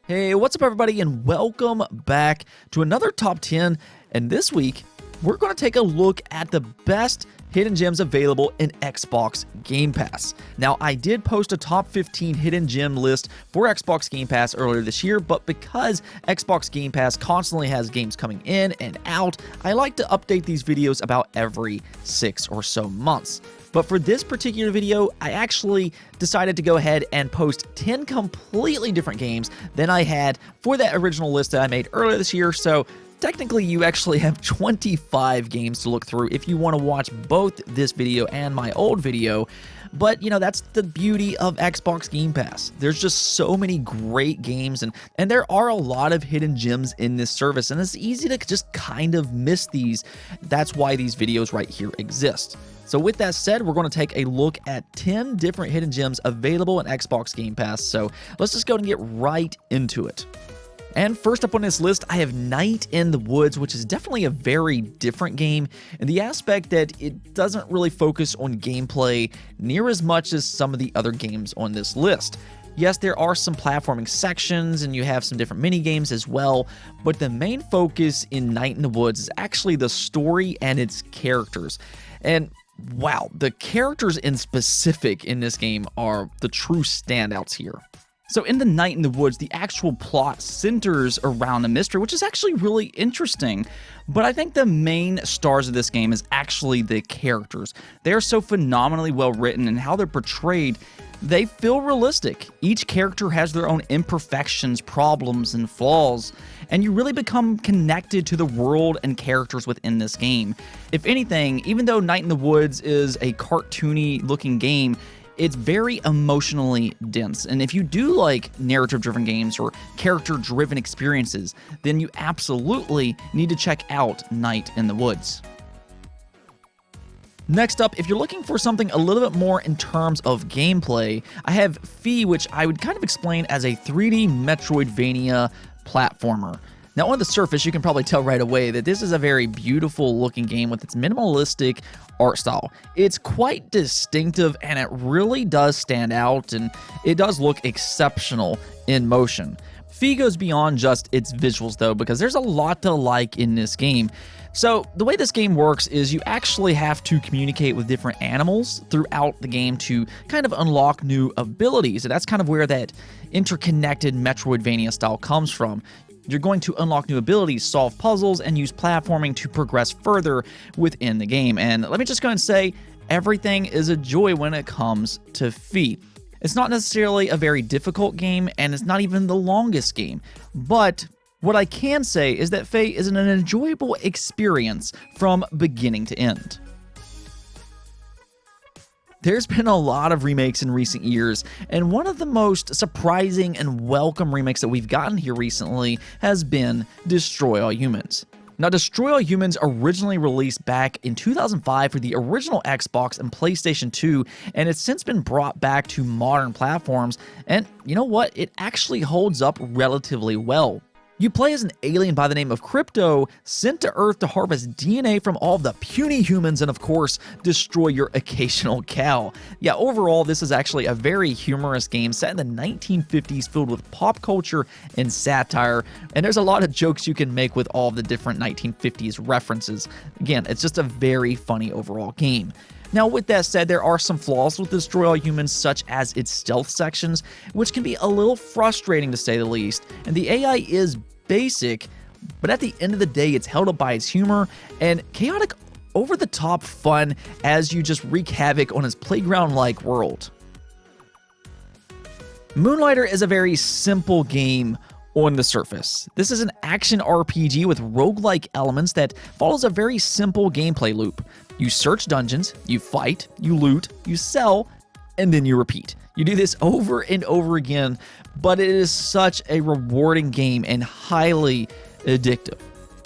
Hey, what's up everybody, and welcome back to another Top 10. And this week, we're going to take a look at the best hidden gems available in Xbox Game Pass. Now, I did post a top 15 hidden gem list for Xbox Game Pass earlier this year, but because Xbox Game Pass constantly has games coming in and out, I like to update these videos about every 6 or so months. But for this particular video, I actually decided to go ahead and post 10 completely different games than I had for that original list that I made earlier this year. So technically, you actually have 25 games to look through if you want to watch both this video and my old video. But, you know, that's the beauty of Xbox Game Pass. There's just so many great games, and there are a lot of hidden gems in this service, and it's easy to just kind of miss these. That's why these videos right here exist. So with that said, we're going to take a look at 10 different hidden gems available in Xbox Game Pass. So let's just go and get right into it. And first up on this list, I have Night in the Woods, which is definitely a very different game in the aspect that it doesn't really focus on gameplay near as much as some of the other games on this list. Yes, there are some platforming sections and you have some different mini games as well, but the main focus in Night in the Woods is actually the story and its characters. And wow, the characters in specific in this game are the true standouts here. So in the Night in the Woods, the actual plot centers around a mystery, which is actually really interesting. But I think the main stars of this game is actually the characters. They are so phenomenally well written, and how they're portrayed, they feel realistic. Each character has their own imperfections, problems, and flaws, and you really become connected to the world and characters within this game. If anything, even though Night in the Woods is a cartoony looking game, it's very emotionally dense, and if you do like narrative-driven games or character-driven experiences, then you absolutely need to check out Night in the Woods. Next up, if you're looking for something a little bit more in terms of gameplay, I have Fe, which I would kind of explain as a 3D Metroidvania platformer. Now, on the surface, you can probably tell right away that this is a very beautiful looking game with its minimalistic art style. It's quite distinctive and it really does stand out, and it does look exceptional in motion. Fe goes beyond just its visuals though, because there's a lot to like in this game. So the way this game works is you actually have to communicate with different animals throughout the game to kind of unlock new abilities, and that's kind of where that interconnected Metroidvania style comes from. You're going to unlock new abilities, solve puzzles, and use platforming to progress further within the game. And let me just go and say, everything is a joy when it comes to Fe. It's not necessarily a very difficult game, and it's not even the longest game. But what I can say is that Fe is an enjoyable experience from beginning to end. There's been a lot of remakes in recent years, and one of the most surprising and welcome remakes that we've gotten here recently has been Destroy All Humans. Now, Destroy All Humans originally released back in 2005 for the original Xbox and PlayStation 2, and it's since been brought back to modern platforms, and you know what? It actually holds up relatively well. You play as an alien by the name of Crypto, sent to Earth to harvest DNA from all of the puny humans and, of course, destroy your occasional cow. Yeah, overall, this is actually a very humorous game set in the 1950s filled with pop culture and satire, and there's a lot of jokes you can make with all of the different 1950s references. Again, it's just a very funny overall game. Now, with that said, there are some flaws with Destroy All Humans, such as its stealth sections, which can be a little frustrating to say the least, and the AI is basic, but at the end of the day, it's held up by its humor and chaotic, over-the-top fun as you just wreak havoc on its playground-like world. Moonlighter is a very simple game on the surface. This is an action RPG with roguelike elements that follows a very simple gameplay loop. You search dungeons, you fight, you loot, you sell, and then you repeat. You do this over and over again, but it is such a rewarding game and highly addictive.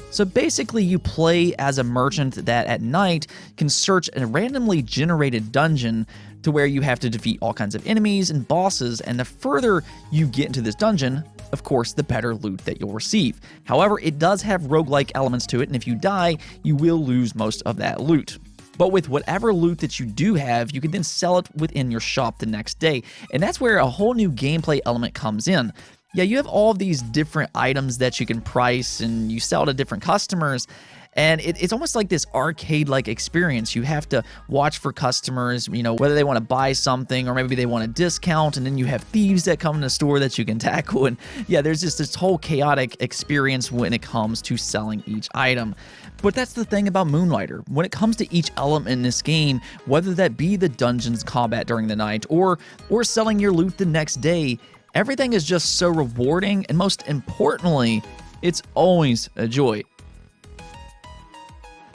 So basically, you play as a merchant that at night can search a randomly generated dungeon to where you have to defeat all kinds of enemies and bosses, and the further you get into this dungeon, of course, the better loot that you'll receive. However, it does have roguelike elements to it, and if you die, you will lose most of that loot. But with whatever loot that you do have, you can then sell it within your shop the next day, and that's where a whole new gameplay element comes in. Yeah, you have all of these different items that you can price and you sell to different customers. And it's almost like this arcade-like experience. You have to watch for customers, whether they want to buy something or maybe they want a discount. And then you have thieves that come in the store that you can tackle. And yeah, there's just this whole chaotic experience when it comes to selling each item. But that's the thing about Moonlighter. When it comes to each element in this game, whether that be the dungeons combat during the night or selling your loot the next day, everything is just so rewarding, and most importantly, it's always a joy.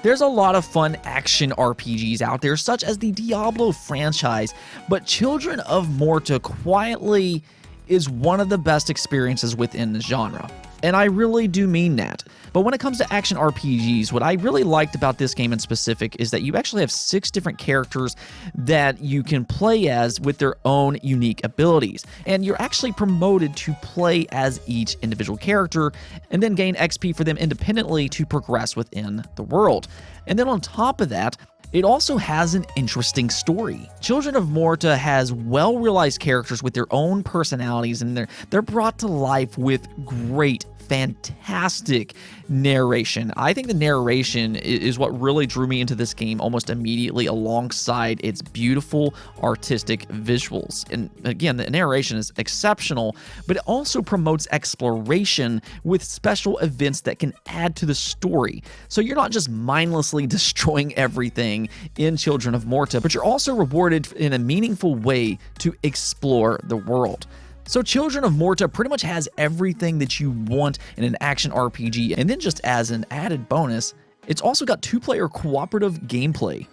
There's a lot of fun action RPGs out there, such as the Diablo franchise, but Children of Morta quietly is one of the best experiences within the genre. And I really do mean that. But when it comes to action RPGs, what I really liked about this game in specific is that you actually have 6 different characters that you can play as with their own unique abilities. And you're actually promoted to play as each individual character and then gain XP for them independently to progress within the world. And then on top of that, it also has an interesting story. Children of Morta has well-realized characters with their own personalities, and they're brought to life with great, fantastic narration. I think the narration is what really drew me into this game almost immediately, alongside its beautiful artistic visuals. And again, the narration is exceptional, but it also promotes exploration with special events that can add to the story. So you're not just mindlessly destroying everything in Children of Morta, but you're also rewarded in a meaningful way to explore the world. So Children of Morta pretty much has everything that you want in an action RPG, and then just as an added bonus, it's also got 2-player cooperative gameplay.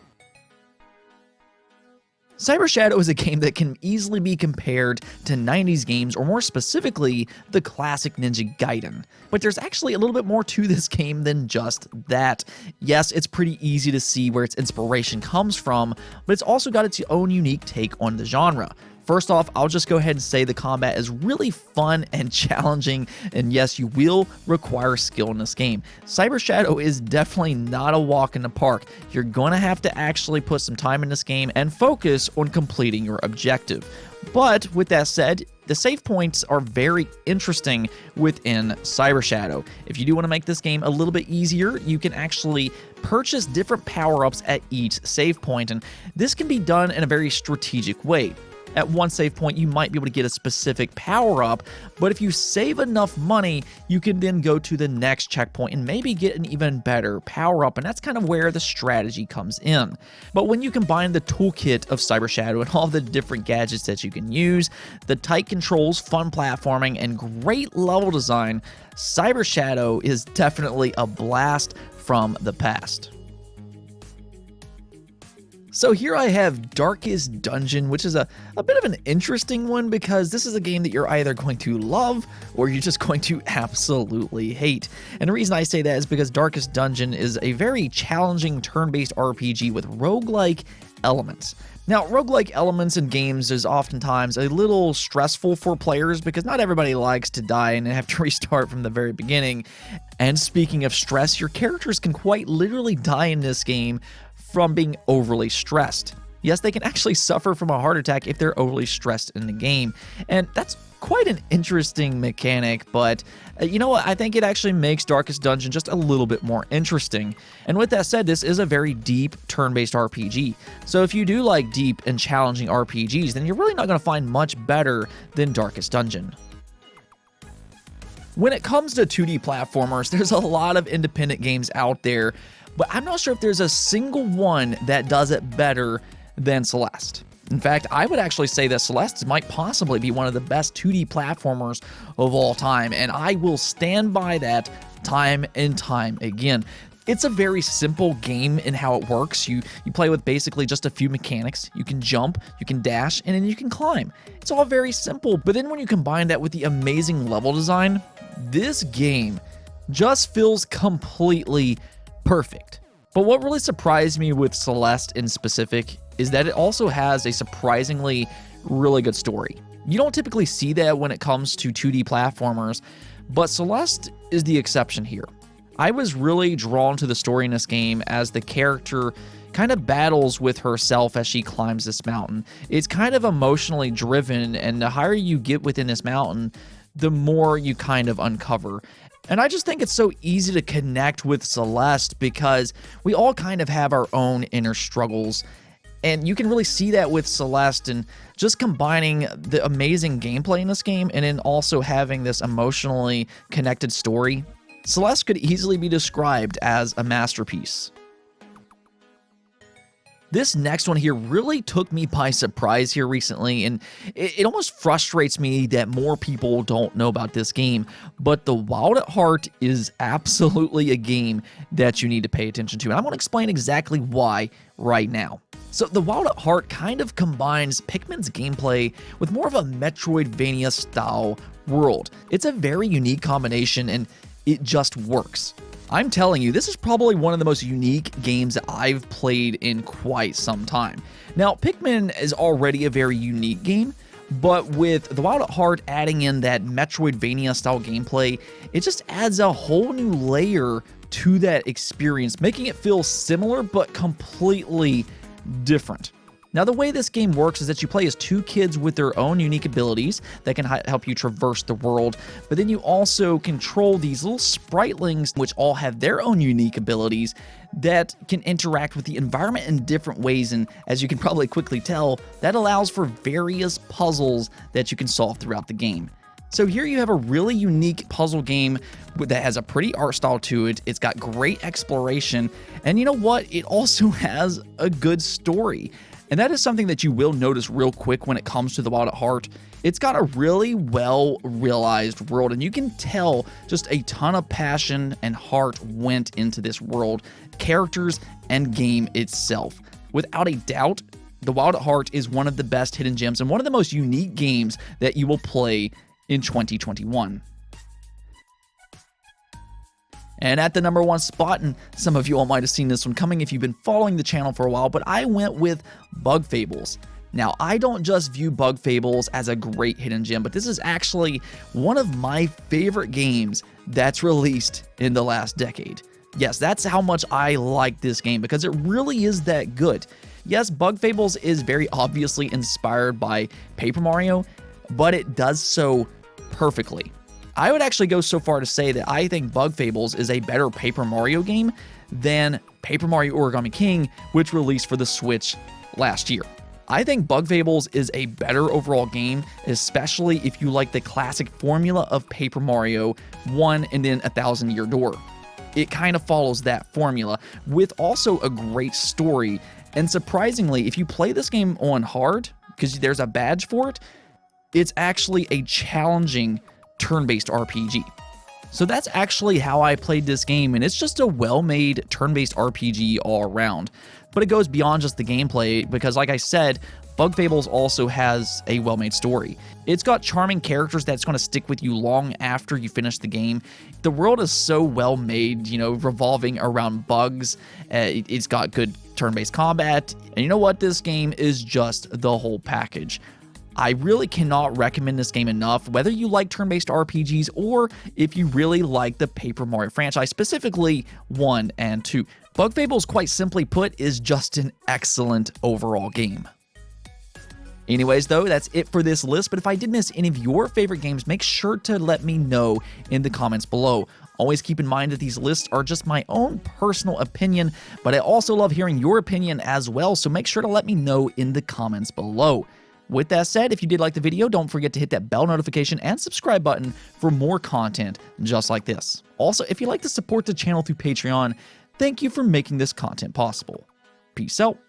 Cyber Shadow is a game that can easily be compared to 90s games, or more specifically, the classic Ninja Gaiden. But there's actually a little bit more to this game than just that. Yes, it's pretty easy to see where its inspiration comes from, but it's also got its own unique take on the genre. First off, I'll just go ahead and say the combat is really fun and challenging, and yes, you will require skill in this game. Cyber Shadow is definitely not a walk in the park. You're going to have to actually put some time in this game and focus on completing your objective. But with that said, the save points are very interesting within Cyber Shadow. If you do want to make this game a little bit easier, you can actually purchase different power-ups at each save point, and this can be done in a very strategic way. At one save point, you might be able to get a specific power-up, but if you save enough money, you can then go to the next checkpoint and maybe get an even better power-up, and that's kind of where the strategy comes in. But when you combine the toolkit of Cyber Shadow and all the different gadgets that you can use, the tight controls, fun platforming, and great level design, Cyber Shadow is definitely a blast from the past. So here I have Darkest Dungeon, which is a bit of an interesting one because this is a game that you're either going to love or you're just going to absolutely hate. And the reason I say that is because Darkest Dungeon is a very challenging turn-based RPG with roguelike elements. Now, roguelike elements in games is oftentimes a little stressful for players because not everybody likes to die and have to restart from the very beginning. And speaking of stress, your characters can quite literally die in this game from being overly stressed. Yes, they can actually suffer from a heart attack if they're overly stressed in the game. And that's quite an interesting mechanic, but you know what? I think it actually makes Darkest Dungeon just a little bit more interesting. And with that said, this is a very deep turn-based RPG. So if you do like deep and challenging RPGs, then you're really not going to find much better than Darkest Dungeon. When it comes to 2D platformers, there's a lot of independent games out there, but I'm not sure if there's a single one that does it better than Celeste. In fact, I would actually say that Celeste might possibly be one of the best 2D platformers of all time, and I will stand by that time and time again. It's a very simple game in how it works. You play with basically just a few mechanics. You can jump, you can dash, and then you can climb. It's all very simple, but then when you combine that with the amazing level design, this game just feels completely perfect. But what really surprised me with Celeste in specific is that it also has a surprisingly really good story. You don't typically see that when it comes to 2D platformers, but Celeste is the exception here. I was really drawn to the story in this game as the character kind of battles with herself as she climbs this mountain. It's kind of emotionally driven, and the higher you get within this mountain, the more you kind of uncover. And I just think it's so easy to connect with Celeste because we all kind of have our own inner struggles. And you can really see that with Celeste, and just combining the amazing gameplay in this game and then also having this emotionally connected story. Celeste could easily be described as a masterpiece. This next one here really took me by surprise here recently, and it almost frustrates me that more people don't know about this game, but The Wild at Heart is absolutely a game that you need to pay attention to, and I'm going to explain exactly why right now. So The Wild at Heart kind of combines Pikmin's gameplay with more of a Metroidvania style world. It's a very unique combination, and it just works. I'm telling you, this is probably one of the most unique games that I've played in quite some time. Now, Pikmin is already a very unique game, but with The Wild at Heart adding in that Metroidvania style gameplay, it just adds a whole new layer to that experience, making it feel similar but completely different. Now, the way this game works is that you play as two kids with their own unique abilities that can help you traverse the world, but then you also control these little spritelings which all have their own unique abilities that can interact with the environment in different ways, and as you can probably quickly tell, that allows for various puzzles that you can solve throughout the game. So here you have a really unique puzzle game that has a pretty art style to it. It's got great exploration, and you know what? It also has a good story. And that is something that you will notice real quick when it comes to The Wild at Heart. It's got a really well-realized world, and you can tell just a ton of passion and heart went into this world, characters, and game itself. Without a doubt, The Wild at Heart is one of the best hidden gems and one of the most unique games that you will play in 2021. And at the number one spot, and some of you all might have seen this one coming if you've been following the channel for a while, but I went with Bug Fables. Now, I don't just view Bug Fables as a great hidden gem, but this is actually one of my favorite games that's released in the last decade. Yes, that's how much I like this game, because it really is that good. Yes, Bug Fables is very obviously inspired by Paper Mario, but it does so perfectly. I would actually go so far to say that I think Bug Fables is a better Paper Mario game than Paper Mario Origami King, which released for the Switch last year. I think Bug Fables is a better overall game, especially if you like the classic formula of Paper Mario 1 and then 1,000 Year Door. It kind of follows that formula with also a great story, and surprisingly, if you play this game on hard, because there's a badge for it, it's actually a challenging turn-based RPG. So that's actually how I played this game, and it's just a well-made turn-based RPG all around. But it goes beyond just the gameplay, because like I said, Bug Fables also has a well-made story. It's got charming characters that's going to stick with you long after you finish the game. The world is so well made, you know, revolving around bugs. It's got good turn-based combat, and you know what? This game is just the whole package. I really cannot recommend this game enough, whether you like turn-based RPGs or if you really like the Paper Mario franchise, specifically 1 and 2. Bug Fables, quite simply put, is just an excellent overall game. Anyways, though, that's it for this list, but if I did miss any of your favorite games, make sure to let me know in the comments below. Always keep in mind that these lists are just my own personal opinion, but I also love hearing your opinion as well, so make sure to let me know in the comments below. With that said, if you did like the video, don't forget to hit that bell notification and subscribe button for more content just like this. Also, if you'd like to support the channel through Patreon, thank you for making this content possible. Peace out.